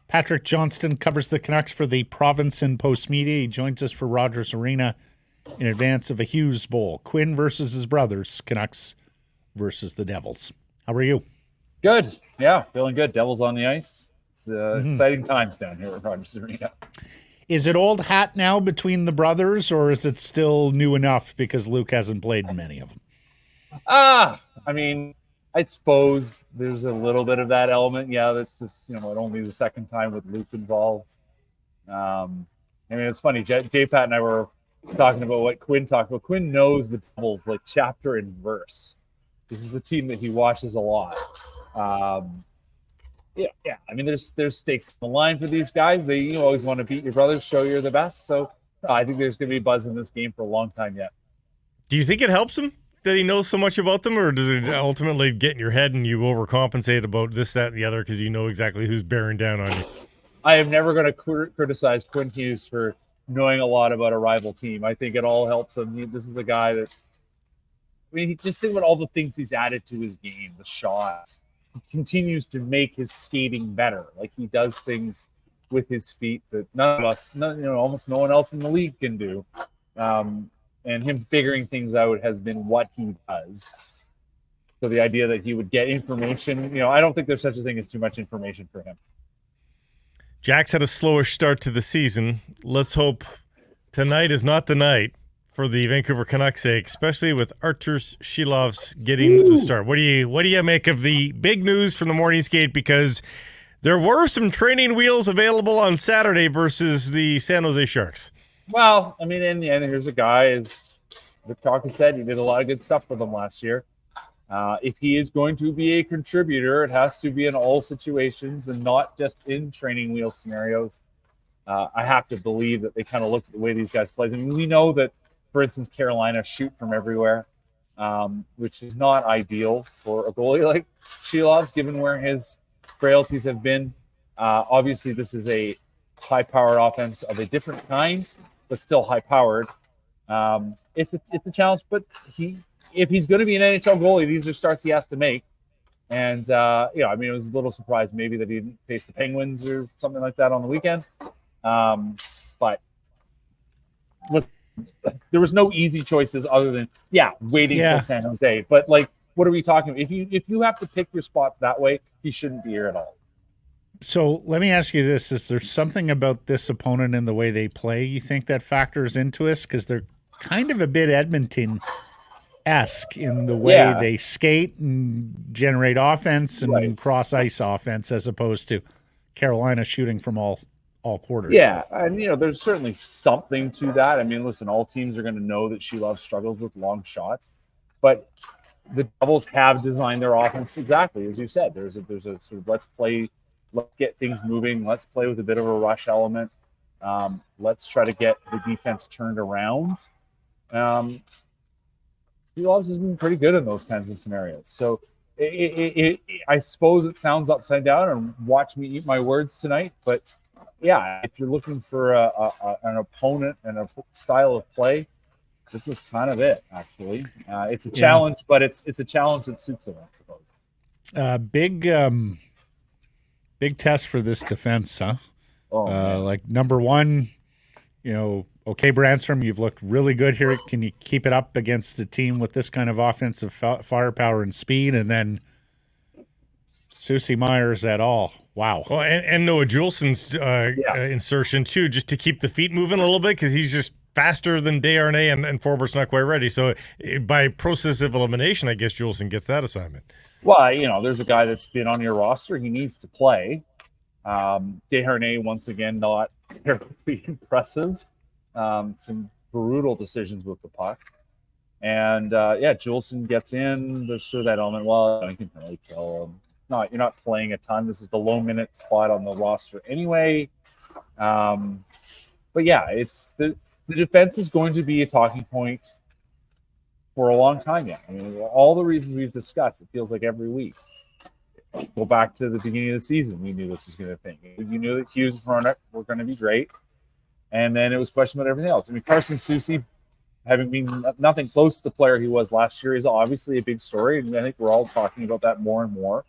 Patrick Johnston covers the Canucks for the Province and Post Media. He joins us for Rogers Arena in advance of a Hughes Bowl. Quinn versus his brothers, Canucks versus the Devils. How are you? Good. Yeah, feeling good. Devils on the ice. It's exciting times down here at Rogers Arena. Is it old hat now between the brothers, or is it still new enough because Luke hasn't played in many of them? I mean, I suppose there's a little bit of that element. Yeah, that's this, only the second time with Luke involved. I mean, it's funny. J-Pat and I were talking about what Quinn talked about. Quinn knows the Devils like chapter and verse. This is a team that he watches a lot. Yeah. I mean, there's stakes on the line for these guys. You always want to beat your brothers, show you're the best. So I think there's going to be buzz in this game for a long time yet. Do you think it helps him that he knows so much about them, or does it ultimately get in your head and you overcompensate about this, that, and the other because you know exactly who's bearing down on you? I am never going to criticize Quinn Hughes for knowing a lot about a rival team. I think it all helps him. This is a guy that, he just think about all the things he's added to his game, the shots. He continues to make his skating better. Like, he does things with his feet that none of us, almost no one else in the league can do. And him figuring things out has been what he does. So the idea that he would get information, I don't think there's such a thing as too much information for him. Jack's had a slowish start to the season. Let's hope tonight is not the night for the Vancouver Canucks' sake, especially with Arturs Shilov's getting the start. What do you make of the big news from the morning skate? Because there were some training wheels available on Saturday versus the San Jose Sharks. Well, I mean, in the end, here's a guy, as Victor said, he did a lot of good stuff for them last year. If he is going to be a contributor, it has to be in all situations and not just in training wheel scenarios. I have to believe that they kind of looked at the way these guys play. I mean, we know that, for instance, Carolina shoot from everywhere, which is not ideal for a goalie like Shilov's, given where his frailties have been. Obviously, this is a high-powered offense of a different kind, but still high-powered. It's a challenge, but if he's going to be an NHL goalie, these are starts he has to make. And, I mean, it was a little surprised maybe that he didn't face the Penguins or something like that on the weekend. But there was no easy choices other than, waiting for San Jose. But, like, what are we talking about? If you have to pick your spots that way, he shouldn't be here at all. So let me ask you this. Is there something about this opponent and the way they play you think that factors into us? Because they're kind of a bit Edmonton-esque in the way they skate and generate offense and cross-ice offense, as opposed to Carolina shooting from all quarters. Yeah, and, there's certainly something to that. I mean, listen, all teams are going to know that Shilov struggles with long shots, but the Devils have designed their offense exactly as you said. There's a sort of let's get things moving. Let's play with a bit of a rush element. Let's try to get the defense turned around. Shilov's has been pretty good in those kinds of scenarios. So I suppose it sounds upside down, and watch me eat my words tonight. But yeah, if you're looking for an opponent and a style of play, this is kind of it. Actually, it's a challenge, but it's a challenge that suits them, I suppose. Big test for this defense, huh? Oh, number one, okay, Markstrom, you've looked really good here. Can you keep it up against a team with this kind of offensive firepower and speed? And then Susie Myers at all. Wow. Well, and Noah Julesen's insertion, too, just to keep the feet moving a little bit, because he's just faster than Desharnais, and Forbert's not quite ready. So by process of elimination, I guess Julesen gets that assignment. Well, there's a guy that's been on your roster. He needs to play. Desharnais, once again, not terribly impressive. Some brutal decisions with the puck. And, Julesen gets in. There's sort of that element. Well, you can really kill him. No, you're not playing a ton. This is the low-minute spot on the roster anyway. But, it's the defense is going to be a talking point for a long time yet. I mean, all the reasons we've discussed, it feels like every week. Go back to the beginning of the season, we knew this was going to be a thing. You knew that Hughes and Hronek were going to be great, and then it was question about everything else. I mean, Carson Soucy, having been nothing close to the player he was last year, is obviously a big story, and I think we're all talking about that more and more.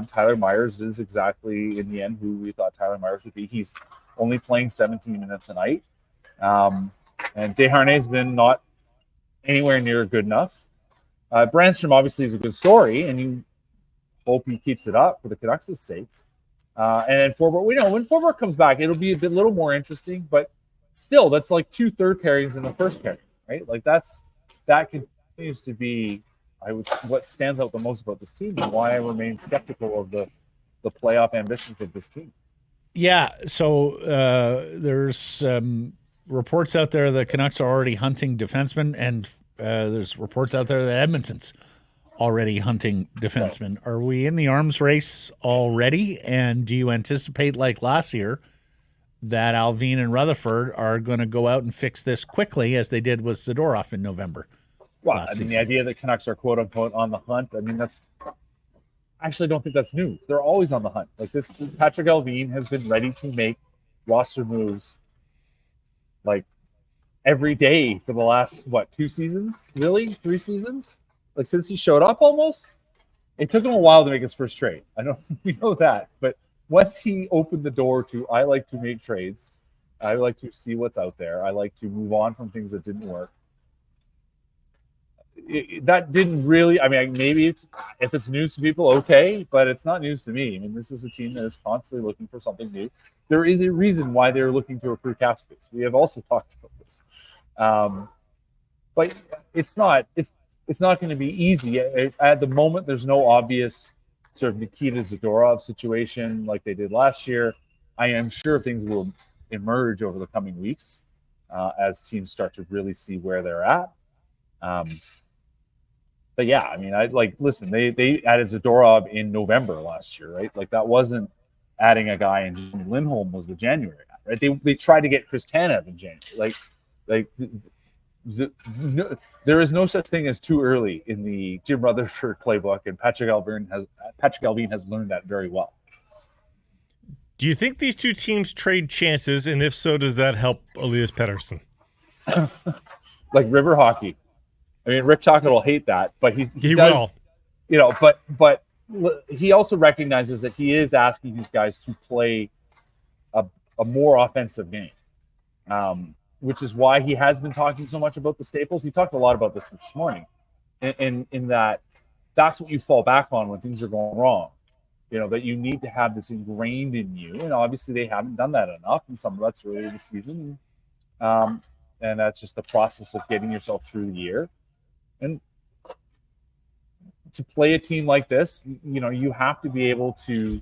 Tyler Myers is exactly, in the end, who we thought Tyler Myers would be. He's only playing 17 minutes a night. And Desharnais has been not anywhere near good enough. Brandstrom obviously is a good story, and you hope he keeps it up for the Canucks' sake. And then Forbort, we know when Forbort comes back, it'll be a little more interesting, but still, that's like 2 third pairings in the first pairing, right? Like that continues to be, what stands out the most about this team and why I remain skeptical of the playoff ambitions of this team. Yeah, so there's reports out there that Canucks are already hunting defensemen, and there's reports out there that Edmonton's already hunting defensemen. Are we in the arms race already? And do you anticipate, like last year, that Alvin and Rutherford are going to go out and fix this quickly, as they did with Zadorov in November? Well, I mean, the idea that Canucks are quote unquote on the hunt, I mean, I actually don't think that's new. They're always on the hunt. Like this, Patrick Alvin has been ready to make roster moves like every day for the last, 2 seasons? Really? 3 seasons? Like since he showed up almost? It took him a while to make his first trade. We know that. But once he opened the door to, I like to make trades, I like to see what's out there, I like to move on from things that didn't work. That didn't really, I mean, maybe if it's news to people, okay, but it's not news to me. I mean, this is a team that is constantly looking for something new. There is a reason why they're looking to recruit cap space. We have also talked about this. But it's not going to be easy. At the moment, there's no obvious sort of Nikita Zadorov situation like they did last year. I am sure things will emerge over the coming weeks as teams start to really see where they're at. But yeah, I mean, listen, they added Zadorov in November last year, right? Like that wasn't adding a guy, and Lindholm was the January guy, right? They tried to get Chris Tanev in January. There is no such thing as too early in the Jim Rutherford playbook, and Patrick Alvin has learned that very well. Do you think these two teams trade chances, and if so, does that help Elias Pettersson? Like river hockey. I mean, Rick Tocchet will hate that, but he does, will. But he also recognizes that he is asking these guys to play a more offensive game, which is why he has been talking so much about the staples. He talked a lot about this morning, in that that's what you fall back on when things are going wrong. That you need to have this ingrained in you, and obviously they haven't done that enough, and some of that's early in the season, and that's just the process of getting yourself through the year. And to play a team like this, you have to be able to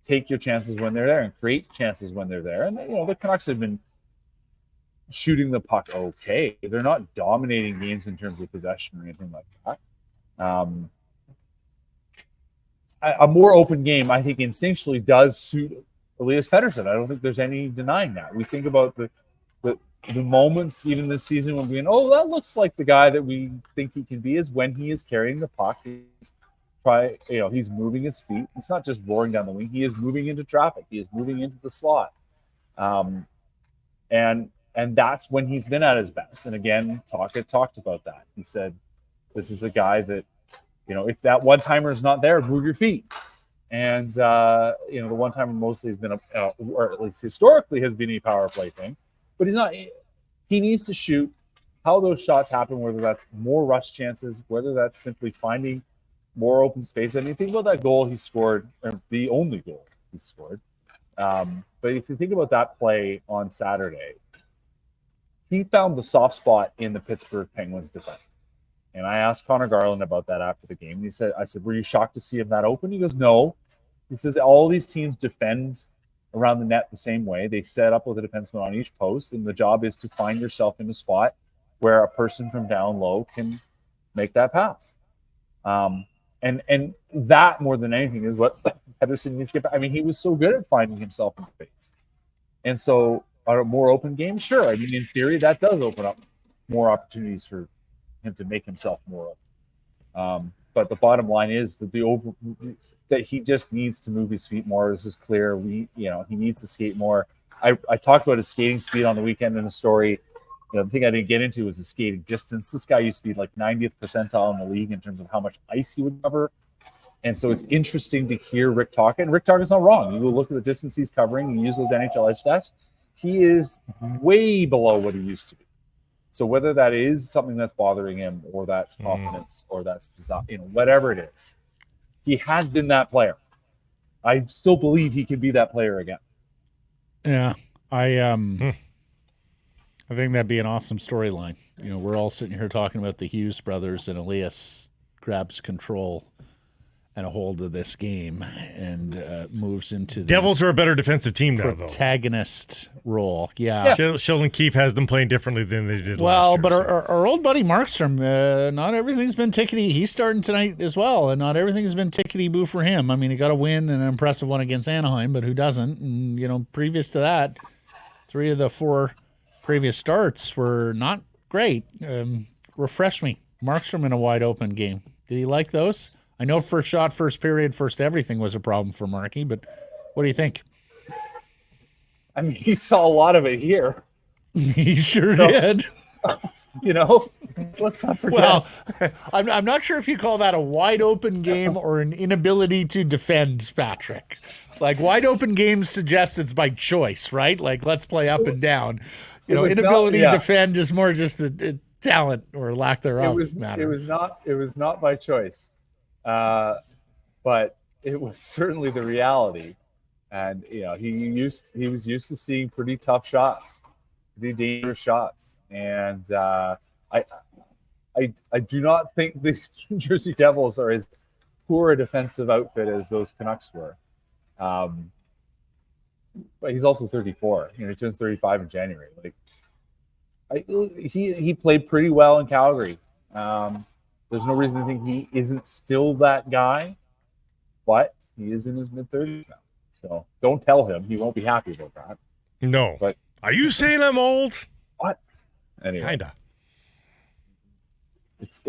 take your chances when they're there and create chances when they're there. And, the Canucks have been shooting the puck okay. They're not dominating games in terms of possession or anything like that. A more open game, I think, instinctually does suit Elias Pettersson. I don't think there's any denying that. We think about the moments, even this season, when that looks like the guy that we think he can be, is when he is carrying the puck. He's moving his feet. It's not just roaring down the wing. He is moving into traffic. He is moving into the slot. And that's when he's been at his best. And again, Tocchet talked about that. He said, this is a guy that, if that one-timer is not there, move your feet. And, the one-timer mostly has been, or at least historically has been a power play thing. But he needs to shoot how those shots happen, whether that's more rush chances, whether that's simply finding more open space. I mean, think about that goal he scored, or the only goal he scored. But if you think about that play on Saturday, he found the soft spot in the Pittsburgh Penguins defense. And I asked Connor Garland about that after the game. And I said, were you shocked to see him that open? He goes, no. He says, all these teams defend around the net the same way. They set up with a defenseman on each post, and the job is to find yourself in a spot where a person from down low can make that pass. And that, more than anything, is what Pettersson needs to get back. I mean, he was so good at finding himself in space. And so on a more open game, sure. I mean, in theory, that does open up more opportunities for him to make himself more open. But the bottom line is that that he just needs to move his feet more. This is clear. He needs to skate more. I talked about his skating speed on the weekend in the story. The thing I didn't get into was his skating distance. This guy used to be like 90th percentile in the league in terms of how much ice he would cover. And so it's interesting to hear Rick talk. And Rick talk is not wrong. You look at the distance he's covering and use those NHL edge stats. He is way below what he used to be. So whether that is something that's bothering him, or that's confidence, or that's design, whatever it is, he has been that player. I still believe he can be that player again. Yeah, I think that'd be an awesome storyline. We're all sitting here talking about the Hughes brothers, and Elias grabs control and a hold of this game and moves into the Devils are a better defensive team now, though. Protagonist role. Yeah. Sheldon Keefe has them playing differently than they did last year. Well, but our old buddy Markstrom, not everything's been tickety. He's starting tonight as well, and not everything's been tickety-boo for him. I mean, he got a win, an impressive one against Anaheim, but who doesn't? And, previous to that, 3 of the 4 previous starts were not great. Refresh me. Markstrom in a wide-open game. Did he like those? I know first shot, first period, first everything was a problem for Marky, but what do you think? I mean, he saw a lot of it here. He sure did. Let's not forget. Well, I'm not sure if you call that a wide open game or an inability to defend, Patrick. Like, wide open games suggest it's by choice, right? Like, let's play up and down. Inability to defend is more just a talent or lack thereof. It was not by choice. But it was certainly the reality, and he was used to seeing pretty tough shots, pretty dangerous shots, and I do not think the Jersey Devils are as poor a defensive outfit as those Canucks were. But he's also 34. He turns 35 in January. He played pretty well in Calgary. There's no reason to think he isn't still that guy, but he is in his mid-30s now. So don't tell him. He won't be happy about that. No. But are you saying I'm old? What? Anyway. Kinda. It's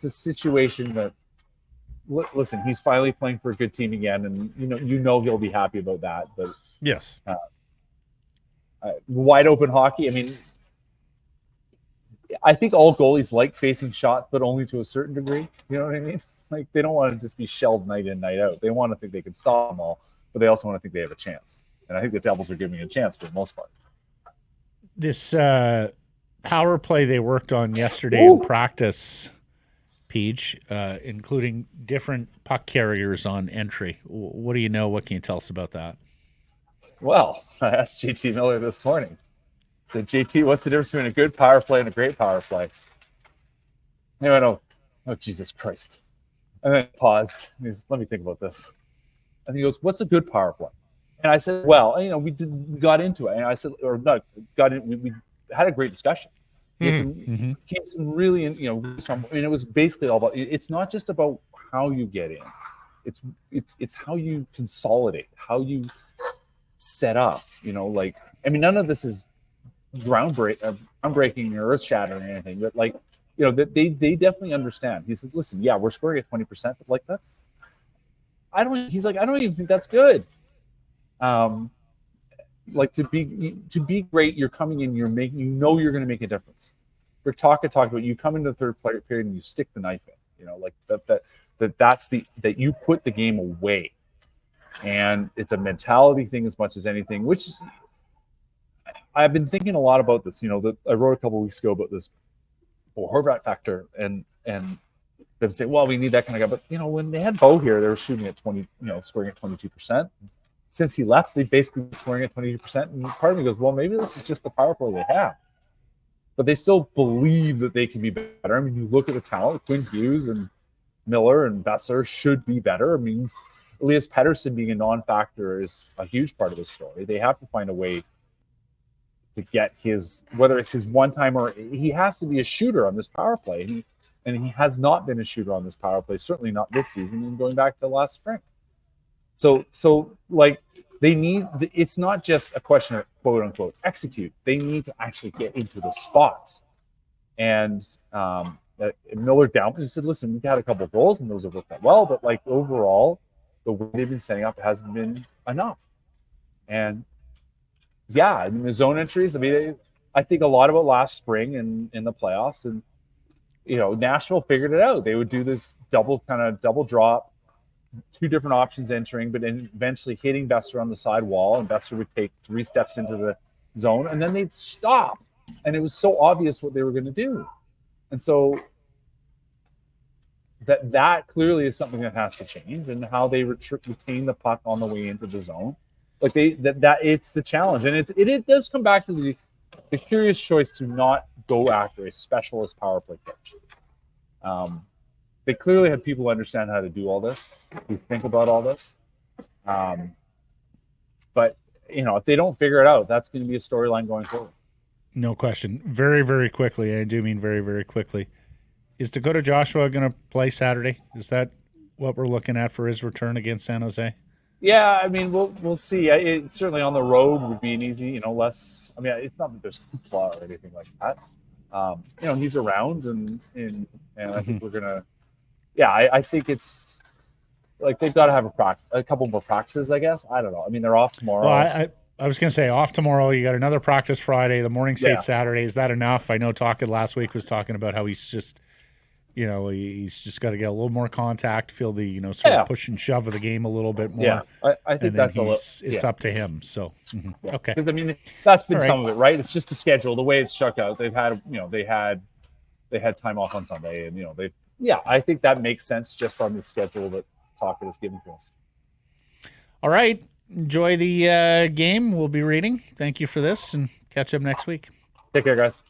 a situation that, listen, he's finally playing for a good team again, and he'll be happy about that. But yes, wide open hockey. I mean, I think all goalies like facing shots, but only to a certain degree. You know what I mean? Like, they don't want to just be shelled night in, night out. They want to think they can stop them all, but they also want to think they have a chance. And I think the Devils are giving a chance for the most part. This power play they worked on yesterday in practice, Peach, including different puck carriers on entry. What do you know? What can you tell us about that? Well, I asked JT Miller this morning. I said, JT, what's the difference between a good power play and a great power play? He went, oh, Jesus Christ. And then pause. Let me think about this. And he goes, what's a good power play? And I said, well, we got into it. And I said, or not, we had a great discussion. Came some really, it was basically all about, it's not just about how you get in. It's how you consolidate, how you set up, none of this is groundbreaking or earth-shattering or anything, but they definitely understand. He says, listen, yeah, we're scoring at 20%, but I don't even think that's good. To be great, you're coming in, you're going to make a difference. Rick talked about, you come into the third period and you stick the knife in, that you put the game away. And it's a mentality thing as much as anything, which I've been thinking a lot about this. I wrote a couple of weeks ago about this Horvat factor, and them saying, well, we need that kind of guy. But when they had Bo here, they were shooting at 20, scoring at 22%. Since he left, they basically been scoring at 22%. And part of me goes, well, maybe this is just the power play they have. But they still believe that they can be better. I mean, you look at the talent, Quinn Hughes and Miller and Besser should be better. I mean, Elias Pettersson being a non-factor is a huge part of the story. They have to find a way to get whether it's his one-time or he has to be a shooter on this power play. And he has not been a shooter on this power play, certainly not this season and going back to last spring. So they need, it's not just a question of quote unquote execute. They need to actually get into the spots. And Miller down, he said, listen, we've had a couple of goals and those have worked out well, but overall, the way they've been setting up hasn't been enough. And the zone entries, I think a lot about last spring and in the playoffs, and Nashville figured it out. They would do this double drop, two different options entering, but then eventually hitting Besser on the side wall, and Besser would take 3 steps into the zone, and then they'd stop. And it was so obvious what they were going to do. And so that clearly is something that has to change, and how they retain the puck on the way into the zone. Like that it's the challenge. And it does come back to the curious choice to not go after a specialist power play coach. They clearly have people who understand how to do all this, who think about all this. But if they don't figure it out, that's going to be a storyline going forward. No question. Very, very quickly, I do mean very, very quickly. Is Dakota Joshua going to play Saturday? Is that what we're looking at for his return against San Jose? Yeah, I mean, we'll see. It certainly on the road would be an easy, less. I mean, it's not that there's hoopla or anything like that. He's around, and I think we're gonna. Yeah, I think it's like they've got to have a couple more practices, I guess. I don't know. I mean, they're off tomorrow. Well, I was going to say off tomorrow. You got another practice Friday, the morning skate Saturday. Is that enough? I know Talkett last week was talking about how he's just, he's just got to get a little more contact, feel the, sort of push and shove of the game a little bit more. Yeah, I think that's it's up to him. So, okay. Because, I mean, that's been some of it, right? It's just the schedule, the way it's shook out. They've had, they had time off on Sunday, and, I think that makes sense just on the schedule that Talkett has given to us. All right. Enjoy the game. We'll be reading. Thank you for this, and catch up next week. Take care, guys.